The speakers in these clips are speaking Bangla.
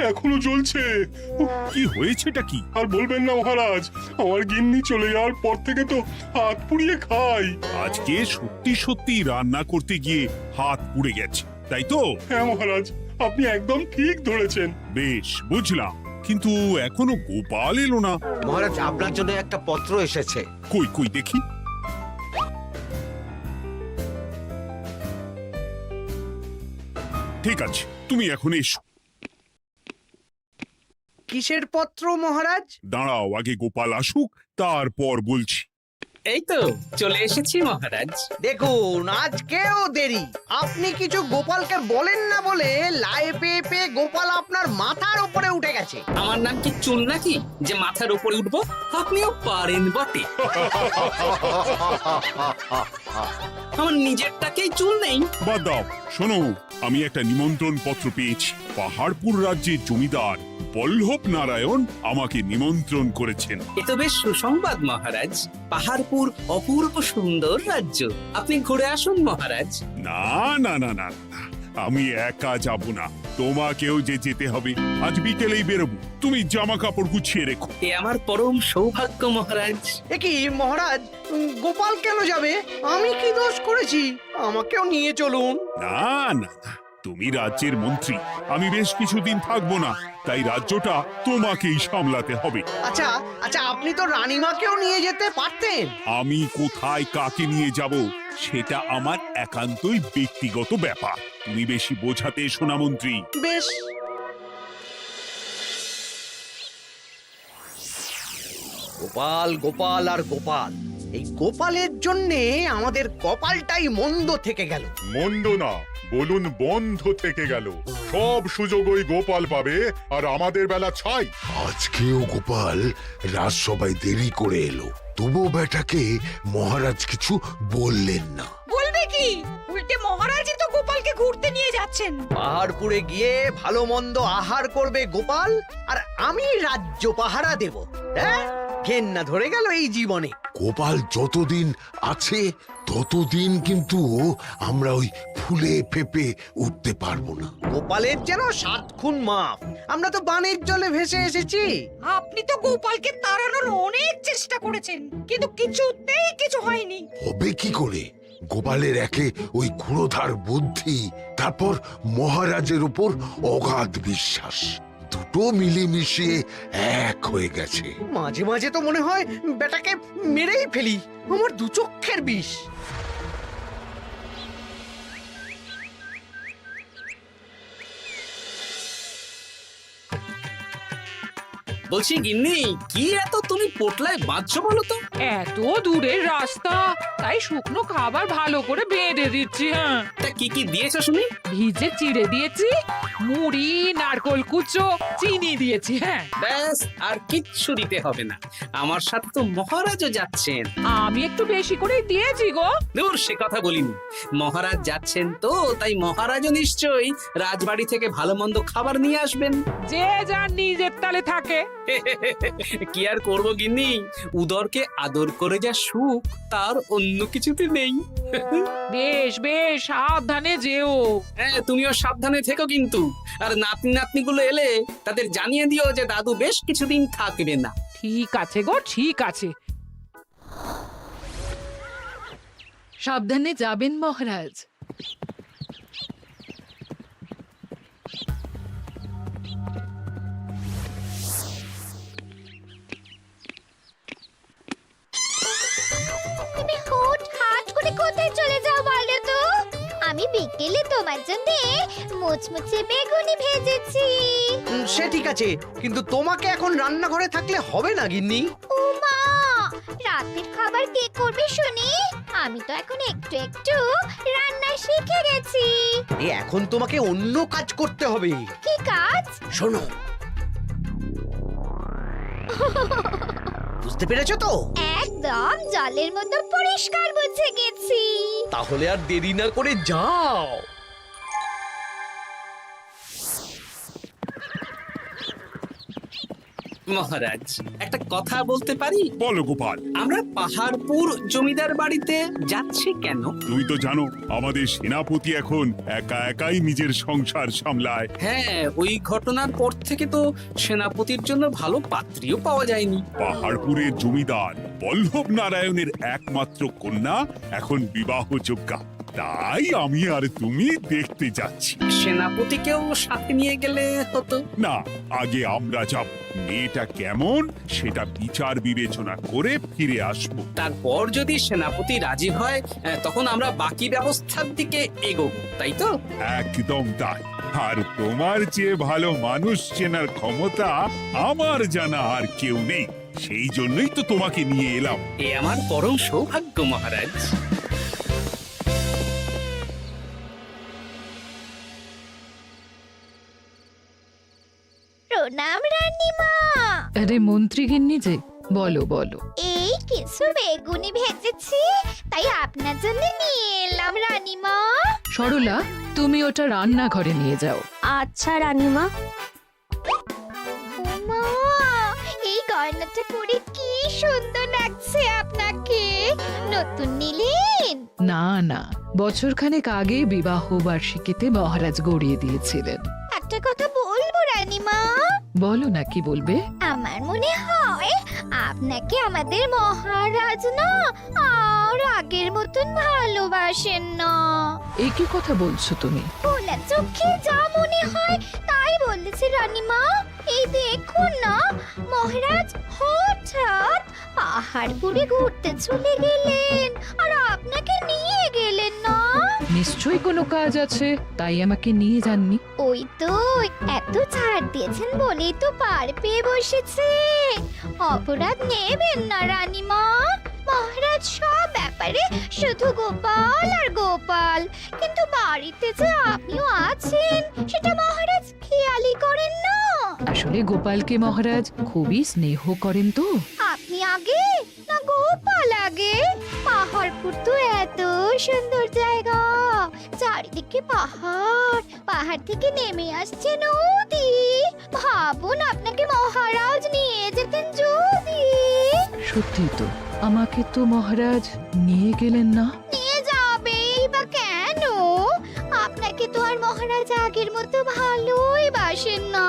এখনো জ্বলছে। কি হয়েছেটা কি? আর বলবেন না মহারাজ, আমার গিন্নি চলে যাওয়ার পর থেকে তো হাত পুড়িয়ে খাই। আজকে সত্যি সত্যি রান্না করতে গিয়ে হাত পুড়ে গেছে, তাই তো? হ্যাঁ মহারাজ, আপনি একদম ঠিক ধরেছেন। বেশ, বুঝলাম, কিন্তু এখনো গোপাল এলো না। মহারাজ, আপনার জন্য একটা পত্র এসেছে। কই কই দেখি। ঠিক আছে, তুমি এখন এসো। কিসের পত্র মহারাজ? দাঁড়াও, আগে গোপাল আসুক, তারপর বলছি। এই তো চলে এসেছি মহারাজ। দেখুন, আজকেও দেরি। আপনি কিছু গোপালকে বলেন না বলে লাই পেয়ে পেয়ে গোপাল আপনার মাথার উপরে উঠে গেছে। আমার নাম কি চুল নাকি যে মাথার উপরে উঠবো? আপনিও পারেন বটে। আমার নিজেরটাকেই চুল নেই। বাদ দাও, শোনো, আমি একটা নিমন্ত্রণ পত্র পেয়েছি। পাহাড়পুর রাজ্যের জমিদার বল্লভ নারায়ণ আমাকে নিমন্ত্রণ করেছেন। এ তো বেশ সুসংবাদ মহারাজ। পাহাড়পুর অপূর্ব সুন্দর রাজ্য, আপনি ঘুরে আসুন মহারাজ। না না না না না, আমি একা যাব না, তোমাকেও যে যেতে হবে। আজ বিকেলেই বেরোবো, তুমি জামা কাপড় গুছিয়ে রেখো। এ আমার পরম সৌভাগ্য মহারাজ। এ কি মহারাজ, গোপাল কেন যাবে? আমি কি দোষ করেছি? আমাকেও নিয়ে চলুন। না না না, তুমি রাজ্যের মন্ত্রী, আমি বেশ কিছুদিন থাকবো না, তাই রাজ্যটা তোমাকেই সামলাতে হবে। আচ্ছা আচ্ছা, আপনি তো রানীমাকেও নিয়ে যেতে পারতেন। আমি কোথায় কাকে নিয়ে যাব সেটা আমার একান্তই ব্যক্তিগত ব্যাপার। তুমি বেশি বোঝাতে এসো না মন্ত্রী। বেশ। গোপাল গোপাল আর গোপাল, এই গোপালের জন্যে আমাদের কপালটাই মন্দ থেকে গেল। মন্দ না, বলুন বন্ধ থেকে গেল। সব সুযোগ ওই গোপাল পাবে, আর আমাদের বেলা ছাই। আজকেও গোপাল রাজসভায় দেরি করে এলো, তবুও বেটাকে মহারাজ কিছু বললেন না। বলবে কি? উল্টে মহারাজই তো গোপালকে ঘুরতে নিয়ে যাচ্ছেন। পাহাড়পুরে গিয়ে ভালো মন্দ আহার করবে গোপাল, আর আমি রাজ্য পাহারা দেব। হ্যাঁ, ঘেন্না ধরে গেল এই জীবনে। গোপাল যতদিন আছে ততদিন কিন্তু আমরা ওই ফুলে ফেপে উঠতে পারবো না। গোপালের যেন 7 খুন মাফ। আমরা তো বানের জলে ভেসে এসেছি। আপনি তো গোপালকে তাড়ানোর অনেক চেষ্টা করেছেন, কিন্তু কিছুতেই কিছু হয়নি। হবে কি করে? গোপালের একে ওই ক্ষুরোধার বুদ্ধি, তারপর মহারাজের উপর অগাধ বিশ্বাস, দুটো মিলেমিশে এক হয়ে গেছে। মাঝে মাঝে তো মনে হয় বেটাকে মেরেই ফেলি। আমার দু চক্ষের বিষ। বলছি গিন্নি, কি এত তুমি পোটলায় বাঁধছো বলো তো? এত দূরের রাস্তা, তাই শুকনো খাবার ভালো করে বেঁধে দিচ্ছি। হ্যাঁ, তা কি কি দিয়েছো শুনি? ভিজে চিড়ে দিয়েছি, মুড়ি, নারকোল কুচো, চিনি দিয়েছি। হ্যাঁ, ব্যাস, আর কিচ্ছু দিতে হবে না। আমার সাথে তো মহারাজও যাচ্ছেন। আমি একটু বেশি করে দিয়েছি গো। দূর, সে কথা বলিনি। মহারাজ যাচ্ছেন তো, তাই মহারাজও নিশ্চয়ই রাজবাড়ি থেকে ভালো মন্দ খাবার নিয়ে আসবেন। যে যার নিজের তালে থাকে। কি আর করবো গিন্নি, উদরকে আদর করে যা সুখ, তার অন্য কিছুতে নেই। বেশ বেশ, সাবধানে যেও। হ্যাঁ, তুমিও সাবধানে থেকো কিন্তু। আর নাতনি নাতনিগুলো এলে তাদের জানিয়ে দিও যে দাদু বেশ কিছুদিন থাকবে না। ঠিক আছে গো, ঠিক আছে। সাবধানে যাবেন মহারাজ। তুমি হুটহাট করে কোথায় চলে যাও বলো তো? আমি বিকেলে তোমার জন্য মুচমুচে বেগুনি ভেজেছি। সে ঠিক আছে, কিন্তু তোমাকে এখন রান্নাঘরে থাকলে হবে না গিন্নি। ও মা, রাতের খাবার কে করবে শুনি? আমি তো এখন একটু একটু রান্না শিখে গেছি। এখন তোমাকে অন্য কাজ করতে হবে। কি কাজ? শোনো, বুঝতে পেরেছো তো? একদম জলের মতো পরিষ্কার বুঝে গেছি। তাহলে আর দেরি না করে যাও। মহারাজ একটা কথা বলতে পারি? বলো গোপাল। আমরা পাহাড়পুর জমিদার বাড়িতে যাচ্ছি কেন? তুমি তো জানো আমাদের সেনাপতি এখন একা একাই নিজের সংসার সামলায়। হ্যাঁ, ওই ঘটনার পর থেকে তো সেনাপতির জন্য ভালো পাত্রীও পাওয়া যায়নি। পাহাড়পুরের জমিদার বল্লভ নারায়ণের একমাত্র কন্যা এখন বিবাহযোগ্যা, তাই আমি আর তুমি দেখতে যাচ্ছি। সেনাপতিকেও সাথে নিয়ে গেলে হতো। না, আগে আমরা যাব, মেয়েটা কেমন সেটা বিচার বিবেচনা করে ফিরে আসবো। তারপর যদি সেনাপতি রাজি হয় তখন আমরা বাকি ব্যবস্থার দিকে এগোবো, তাই তো? একদম তাই। আর তোমার যে ভালো মানুষ চেনার ক্ষমতা আমার জানা আর কেউ নেই, সেই জন্যই তো তোমাকে নিয়ে এলাম। এ আমার পরম সৌভাগ্য মহারাজ। প্রণাম রানীমা। আরে মন্ত্রী গিন্নি যে, বলো বলো। এই কিছু বেগুনি ভেজেছি, তাই আপনার জন্য নিয়ে এলাম রানীমা। সরলা, তুমি ওটা রান্নাঘরে নিয়ে যাও। আচ্ছা রানীমা। ওমা, এই গয়নাটা পরে কি সুন্দর লাগছে আপনাকে। নতুন নিলেন? না না, বছরখানেক আগে বিবাহ বার্ষিকীতে মহারাজ গড়িয়ে দিয়েছিলেন। একটা কথা বলবো রানীমা? বলো না, কি বলবে? আমার মনে হয় আপনাকে আমাদের মহারাজ না আর আগের মতন ভালোবাসেন না। এই কি কথা বলছো তুমি? খোলা চোখে যা মনে হয় তাই বলেছে রানীমা। এই দেখুন না, মহারাজ হঠাৎ পাহাড়পুরে ঘুরতে চলে গেলেন আর আপনাকে নিয়ে গেলেন না। নিশ্চয়ই কোনো কাজ আছে, তাই আমাকে নিয়ে যাননি। ওই তো, এত ছাড় দিয়েছেন বলেই তো পার পেয়ে বসেছে। অপরাধ নেবেন না রানীমা। মহারাজ সব ব্যাপারে শুধু গোপাল আর গোপাল, কিন্তু বাড়িতে যে আপনিও আছেন সেটা মহারাজ খেয়ালই করেন না। আসলে গোপালকে মহারাজ খুবই স্নেহ করেন তো। আপনি আগে না গোপাল আগে? পাহাড়পুর তো এত সুন্দর জায়গা, চারিদিকে পাহাড়, পাহাড় থেকে নেমে আসছে নদী। ভাবুন আপনাকে মহারাজ নিয়ে যেতেন যদি। সত্যি তো, আমাকে তো মহারাজ নিয়ে গেলেন না। নিয়ে যাবেই বা কেন? আপনাকে তো আর মহারাজ আগের মতো ভালোই বাসেন না।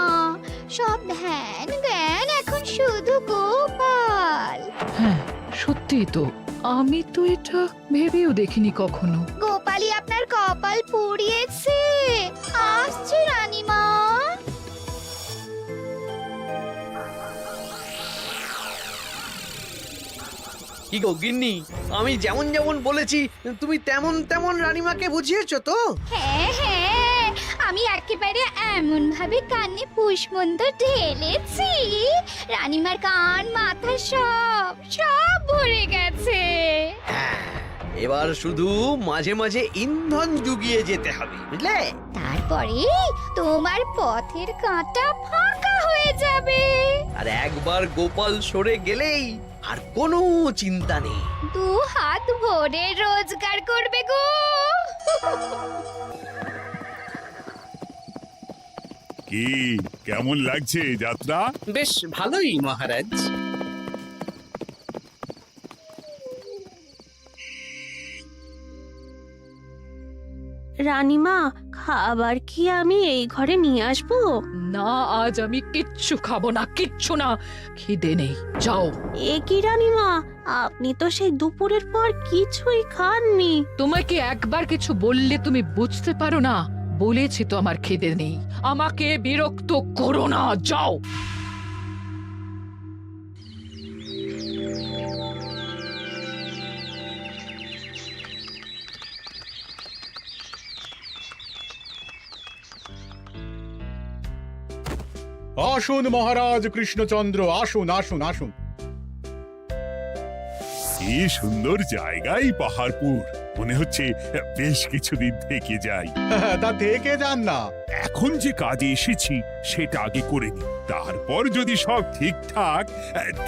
সব ধ্যান জ্ঞান এখন শুধু গোপাল। হ্যাঁ সত্যি তো, আমি তো এটা ভেবেও দেখিনি কখনো। গোপালই আপনার কপাল পুড়িয়েছে। আসছে রানীমা। কি গো গিন্নি, আমি যেমন যেমন বলেছি তুমি তেমন তেমন রানীমাকে বুঝিয়েছো তো? হ্যাঁ হ্যাঁ, আমি একেবারে এমন ভাবে কানে পুষ্পন্ত ঢেলেছি, রানীমার কান মাথা সব সব ভরে গেছে। এবার শুধু মাঝে মাঝে ইন্ধন জুগিয়ে যেতে হবে, বুঝলে? তারপরে তোমার পথের কাঁটা ফাঁকা হয়ে যাবে। আর একবার গোপাল সরে গেলেই আর কোনো চিন্তা নেই। দু হাত ভরে রোজগার করবে গো। কি কেমন লাগছে যাত্রা? বেশ ভালোই মহারাজ। রানীমা, খাবার কি আমি এই ঘরে নিয়ে আসবো? না, আজ আমি কিচ্ছু খাবো না, কিচ্ছু না, খিদে নেই, যাও। এ কি রানীমা, আপনি তো সেই দুপুরের পর কিছুই খাননি। তোমাকে একবার কিছু বললে তুমি বুঝতে পারো না? বলেছি তো আমার খিদে নেই, আমাকে বিরক্ত করো না, যাও। আসুন মহারাজ কৃষ্ণচন্দ্র, আসুন আসুন আসুন। কি সুন্দর জায়গায় পাহাড়পুর, মনে হচ্ছে বেশ কিছুদিন থেকে যাই। তা থেকে যান না। এখন যে কাজে এসেছি সেটা আগে করে নি, তারপর যদি সব ঠিকঠাক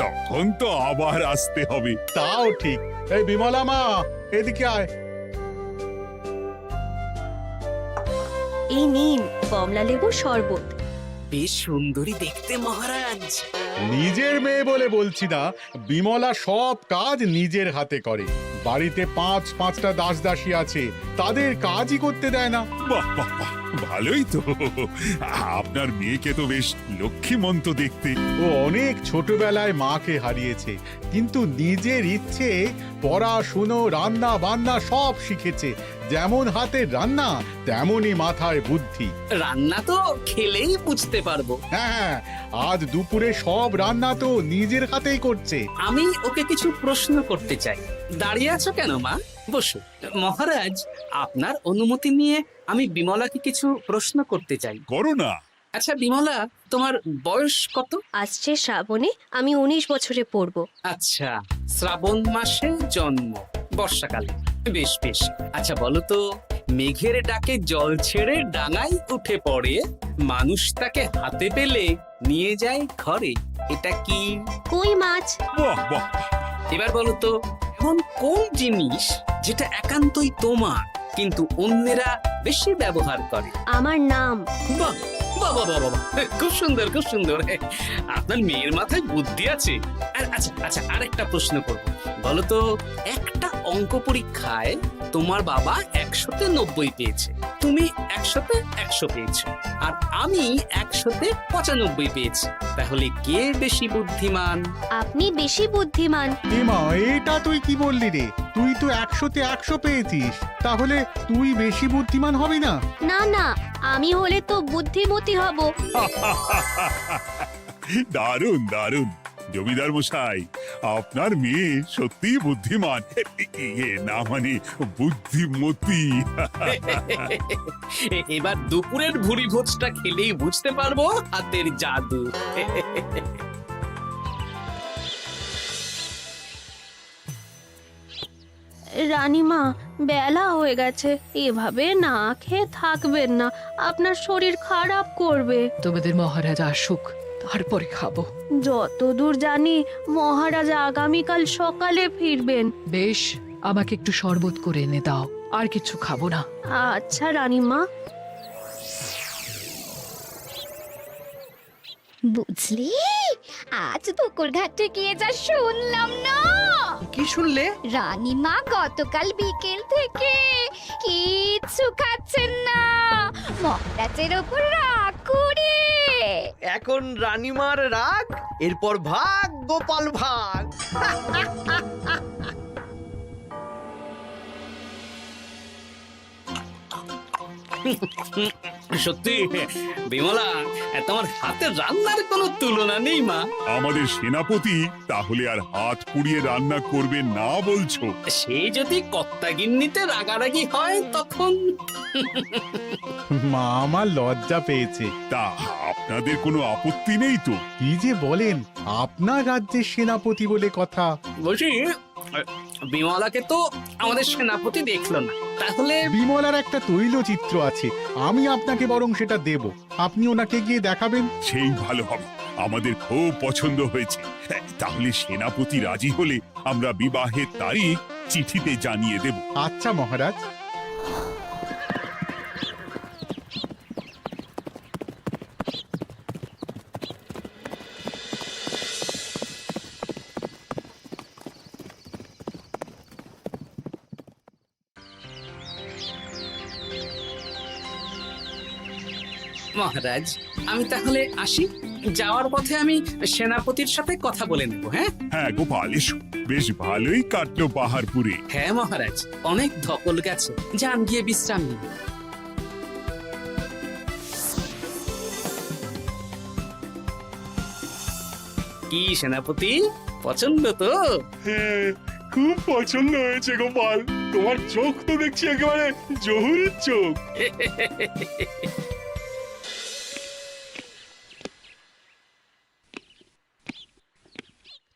তখন তো আবার আসতে হবে। তাও ঠিক। এই বিমলা মা, এদিকে আয়। এই নিন কমলা লেবুর শরবত। বেশ সুন্দরী দেখতে মহারাজ। নিজের মেয়ে বলে বলছি না, বিমলা সব কাজ নিজের হাতে করে। বাড়িতে পাঁচটা দাসী আছে, তাদের কাজই করতে দেয় না। বাহ বাহ বাহ, ভালোই তো। আপনার মেয়েকে তো বেশ লক্ষ্মীমন্ত দেখতে। ও অনেক ছোটবেলায় মাকে হারিয়েছে, কিন্তু নিজের ইচ্ছে পড়াশুনো, রান্না বান্না সব শিখেছে। যেমন হাতের রান্না, তেমনই মাথায় বুদ্ধি। রান্না তো খেলেই বুঝতে পারবো। হ্যাঁ, আজ দুপুরে সব রান্না তো নিজের হাতেই করছে। আমি ওকে কিছু প্রশ্ন করতে চাই। দাঁড়িয়ে আছো কেন মা? বসো। মহারাজ, আপনার অনুমতি নিয়ে আমি বিমলাকে কিছু প্রশ্ন করতে চাই। করো না। আচ্ছা বিমলা, তোমার বয়স কত? আসছে শ্রাবণে আমি 19 বছরে পড়ব। আচ্ছা, শ্রাবণ মাসে জন্ম, বর্ষাকালে। বেশ বেশ। আচ্ছা বলো তো, মেঘের ডাকে জল ছেড়ে ডাঙায় উঠে পড়ে, মানুষ তাকে হাতে পেলে নিয়ে যায় ঘরে, এটা কি? কই মাছ। বাহ বাহ, এবার বলো তো, এমন কোন জিনিস যেটা একান্তই তোমার কিন্তু অন্যেরা বেশি ব্যবহার করে? আমার নাম। বাহ বাহ বাহ বাহ বাহ, খুব সুন্দর খুব সুন্দর। আপনার মেয়ের মাথায় বুদ্ধি আছে। আর আচ্ছা আচ্ছা, আরেকটা প্রশ্ন করব। বলো তো, একটা অঙ্ক পরীক্ষায় তোমার বাবা 100-তে 90 পেয়েছে, তুমি 100-তে 100 পেয়েছো, আর আমি 100-তে 95 পেয়েছি। তাহলে কে বেশি বুদ্ধিমান? আপনি বেশি বুদ্ধিমান। এমা, এটা তুই কি বললি রে? তুই তো 100-তে 100 পেয়েছিস, তাহলে তুই বেশি বুদ্ধিমান হবি না? না না, আমি হলে তো বুদ্ধিমতী হব। দারুণ দারুণ। জমিদার মশাই, আপনার মেয়ে সত্যি বুদ্ধিমান, না মানে বুদ্ধিমতী। এবার দুপুরের ভুরি ভোজটা খেলেই বুঝতে পারবো হাতের জাদু। রানীমা, বেলা হয়ে গেছে, এভাবে না খেয়ে থাকবেন না, আপনার শরীর খারাপ করবে। তোমাদের মহারাজ আসুক, তারপরে খাবো। যতদূর জানি মহারাজ আগামীকাল সকালে ফিরবেন। বেশ, আমাকে একটু শরবত করে এনে দাও, আর কিছু খাবো না। আচ্ছা রানীমা। বুঝলি, আজ পুকুর ঘাটে গিয়ে যা শুনলাম না। কি শুনলে? রানীমা গতকাল বিকেল থেকে কিচ্ছু খাচ্ছেন না, মহারাজের ওপর রাগ করে। এখন রানীমার রাগ, এরপর ভাগ গোপাল ভাগ। সত্যি বিমলা, তোমার হাতের রান্নার কোনো তুলনা নেই মা। আমাদের সেনাপতি তাহলে আর হাত পুড়িয়ে রান্না করবে না বলছো? সে যদি কর্তাগিন্নিতে রাগারাগি হয় তখন। মা আমার লজ্জা পেয়েছে। তা আপনাদের কোনো আপত্তি নেই তো? কি যে বলেন, আপনার রাজ্যের সেনাপতি বলে কথা। বলছি, বিমলাকে তো আমাদের সেনাপতি দেখলো না, তাহলে? বিমলার একটা তৈলচিত্র আছে, আমি আপনাকে বরং সেটা দেব, আপনি ওনাকে গিয়ে দেখাবেন। সেই ভালো হবে, আমাদের খুব পছন্দ হয়েছে। তাহলে সেনাপতি রাজি হলে আমরা বিবাহের তারিখ চিঠিতে জানিয়ে দেব। আচ্ছা মহারাজ। মহারাজ, আমি তাহলে আসি। যাওয়ার পথে আমি সেনাপতির সাথে কথা বলে নেব। হ্যাঁ হ্যাঁ গোপাল, এসো। বেশ ভালোই কাটলো পাহাড়পুরে। হ্যাঁ মহারাজ, অনেক ধকল গেছে, যান গিয়ে বিশ্রাম নিন। কি সেনাপতি, পছন্দ তো? হ্যাঁ, খুব পছন্দ হয়েছে গোপাল। তোমার চোখ তো দেখছি একেবারে জহুরের চোখ।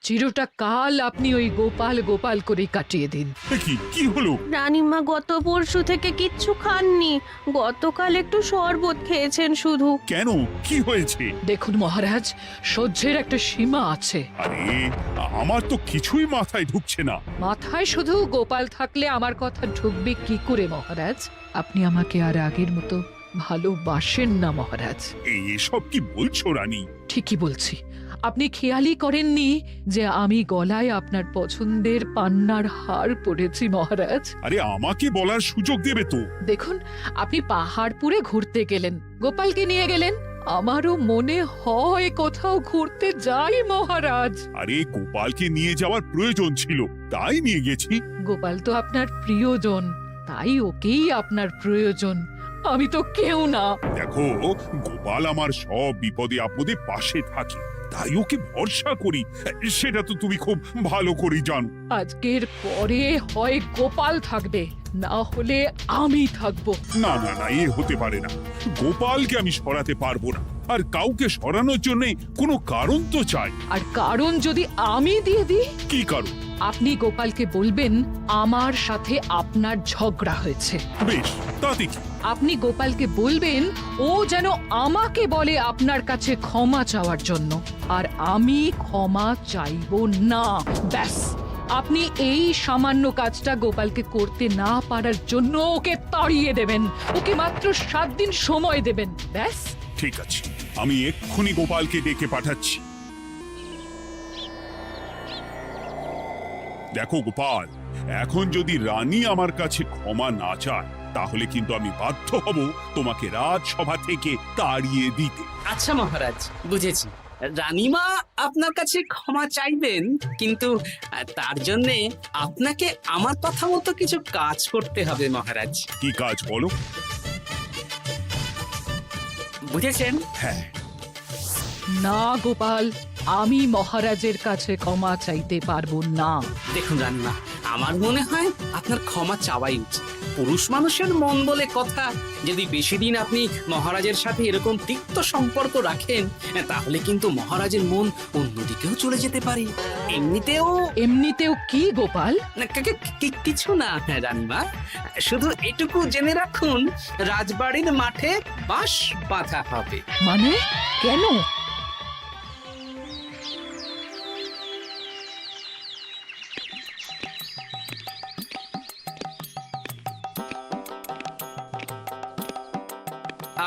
চিরটা কাল আপনি ওই গোপাল গোপাল করে কাটিয়ে দিন। কি হলো? রানীমা গত পরশু থেকে কিচ্ছু খাননি, গতকাল একটু শরবত খেয়েছেন শুধু। কেন, কি হয়েছে? দেখুন মহারাজ, সহ্যের একটা সীমা আছে। আরে, আমার তো কিছুই মাথায় ঢুকছে না। মাথায় শুধু গোপাল থাকলে আমার কথা ঢুকবে কি করে মহারাজ? আপনি আমাকে আর আগের মতো ভালোবাসেন না মহারাজ। এসব কি বলছো রানী? ঠিকই বলছি, আপনি খেয়ালই করেননি যে আমি গলায় আপনার পছন্দের পান্নার হার পরেছি মহারাজ? আরে আমাকে বলার সুযোগ দেবে তো। দেখুন, আপনি পাহাড়পুরে ঘুরতে গেলেন, গোপালকে নিয়ে গেলেন। আমারও মনে হয় কোথাও ঘুরতে যাই মহারাজ। আরে গোপালকে নিয়ে যাওয়ার প্রয়োজন ছিল, তাই নিয়ে গেছি। গোপাল তো আপনার প্রিয়জন, তাই ওকেই আপনার প্রয়োজন। আমি তো কেউ না। দেখো, গোপাল আমার সব বিপদে আপদে পাশে থাকে, তাই ওকে ভরসা করি, সেটা তো তুমি খুব ভালো করে জানো। আজকের পরে হয় গোপাল থাকবে, না হলে আমি থাকবো। না না না, এ হতে পারে না। গোপালকে আমি সরাতে পারবো না, আর কাউকে সরানোর জন্য কোনো কারণ তো চাই। আর কারণ যদি আমি দিয়ে দিই? কি কারণ? আপনি গোপালকে বলবেন আমার সাথে আপনার ঝগড়া হয়েছে। বেশ, তাতে কি? আপনি গোপালকে বলবেন ও যেন আমাকে বলে আপনার কাছে ক্ষমা চাওয়ার জন্য, আর আমি ক্ষমা চাইবো না। ব্যাস, আপনি এই সামান্য কাজটা গোপালকে করতে না পারার জন্য ওকে তাড়িয়ে দেবেন। ওকে মাত্র 7 দিন সময় দেবেন, ব্যাস। ঠিক আছে, আমি এক্ষুনি গোপালকে ডেকে পাঠাচ্ছি। দেখো গোপাল, এখন যদি রানী আমার কাছে ক্ষমা না চায়, তাহলে কিন্তু আমি বাধ্য হব তোমাকে রাজসভা থেকে তাড়িয়ে দিতে। আচ্ছা মহারাজ, বুঝেছি। রানীমা আপনার কাছে ক্ষমা চাইবেন, কিন্তু তার জন্য আপনাকে আমার কথা মতো কিছু কাজ করতে হবে মহারাজ। কি কাজ বলো? বুঝেছেন? হ্যাঁ। না গোপাল, আমি মহারাজের কাছে ক্ষমা চাইতে পারবো না। দেখুন রানীমা, আমার মনে হয় আপনার ক্ষমা চাওয়াই উচিত। পুরুষ মানুষের মন বলে কথা, যদি বেশি দিন আপনি মহারাজের সাথে এরকম তিক্ত সম্পর্ক রাখেন, তাহলে কিন্তু মহারাজের মন অন্যদিকেও চলে যেতে পারে। এমনিতেও কি গোপাল? কিছু না রানীমা, শুধু এটুকু জেনে রাখুন, রাজবাড়ির মাঠে বাঁশ বাঁধা হবে। মানে কেন?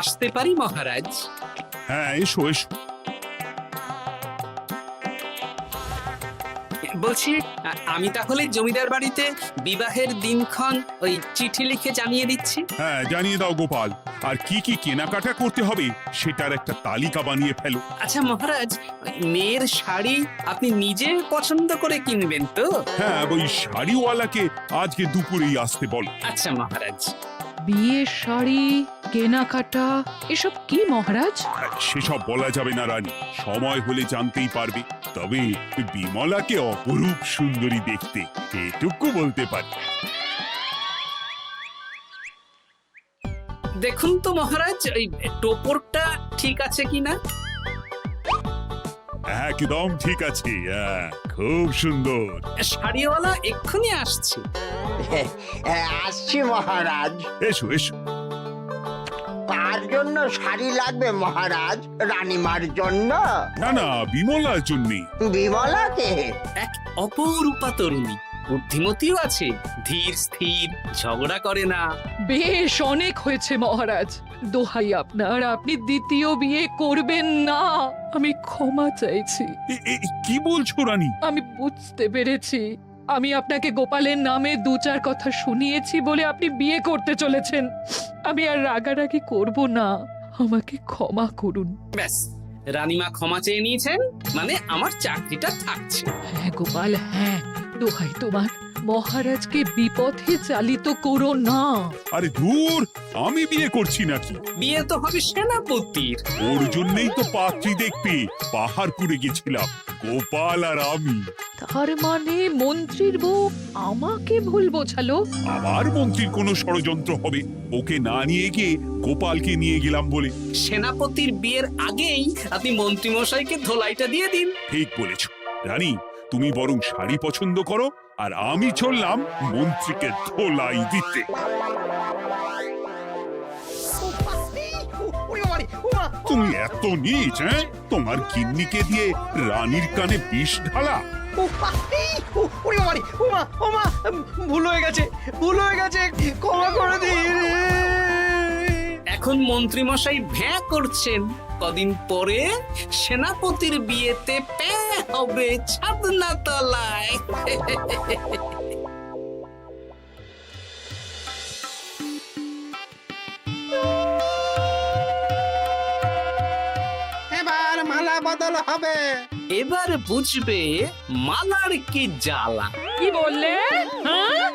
আসতে পারি মহারাজ? হ্যাঁ, এসো এসো। বলছি, আমি তাহলে জমিদার বাড়িতে বিবাহের দিনক্ষণ ওই চিঠি লিখে জানিয়ে দিচ্ছি। হ্যাঁ, জানিয়ে দাও গোপাল। আর কি কি কেনাকাটা করতে হবে সেটার একটা তালিকা বানিয়ে ফেলো। আচ্ছা মহারাজ, মেয়ের শাড়ি আপনি নিজে পছন্দ করে কিনবেন তো? হ্যাঁ, ওই শাড়িওয়ালাকে আজকে দুপুরেই আসতে বলো। আচ্ছা মহারাজ। বিয়ের শাড়ি, কেনাকাটা, এসব কি মহারাজ? সেসব বলা যাবে না রানী, সময় হলে জানতেই পারবে। তবে বিমলাকে অপরূপ সুন্দরী দেখতে, এটুকু বলতে পারি। দেখুন তো মহারাজ, ওই টোপরটা ঠিক আছে কিনা? একদম ঠিক আছে, খুব সুন্দর। শাড়িওয়ালা এক্ষুনি আসছে। আসছি মহারাজ। এসো এসো। তার জন্য শাড়ি লাগবে মহারাজ? রানীমার জন্য? না না, বিমলার জন্য। বিমলাকে? এক অপরূপা তরুণী, বুদ্ধিমতীও আছে, ধীর স্থির, ঝগড়া করে না। বেশ, অনেক হয়েছে মহারাজ। দোহাই আপনার, আপনি দ্বিতীয় বিয়ে করবেন না। আমি ক্ষমা চাইছি। কি বলছো রানী? আমি বুঝতে পেরেছি, আমি আপনাকে গোপালের নামে 2-4 কথা শুনিয়েছি বলে আপনি বিয়ে করতে চলেছেন। আমি আর রাগারাগি করব না, আমাকে ক্ষমা করুন। ব্যাস, রানীমা ক্ষমা চেয়ে নিয়েছেন, মানে আমার চাকরিটা থাকছে। হ্যাঁ গোপাল, হ্যাঁ, দোহাই তোমার, মহারাজকে বিপথে চালিত করো না। আরে ধুর, আমি বিয়ে করছি নাকি? বিয়ে তো হবে সেনাপতির। ওর জন্যই তো পাত্রী দেখতে পাহাড়পুরে গেছিলাম, গোপাল আর আমি। তার মানে মন্ত্রীর বউ আমাকে ভুল বোঝালো? আবার মন্ত্রীর কোনো ষড়যন্ত্র হবে, ওকে না নিয়ে গিয়ে গোপালকে নিয়ে গেলাম বলে। সেনাপতির বিয়ের আগেই আপনি মন্ত্রী মশাইকে ধোলাইটা দিয়ে দিন। ঠিক বলেছ রানী, তুমি বরং শাড়ি পছন্দ করো, আর আমি চললাম মন্ত্রীকে ধোলাই দিতে। তুমি এত নীচ, হ্যাঁ? তোমার গিন্নিকে দিয়ে রানীর কানে বিষ ঢালা? ভুল হয়ে গেছে, ক্ষমা করে দিন। এখন মন্ত্রীমশাই ভ্যাঁ করছেন, কদিন পরে সেনাপতির বিয়েতে প্যাঁ হবে ছাদনা তলায়। এবার মালা বদল হবে। এবার বুঝবে মালার কি জ্বালা। কি বললে? হ্যাঁ?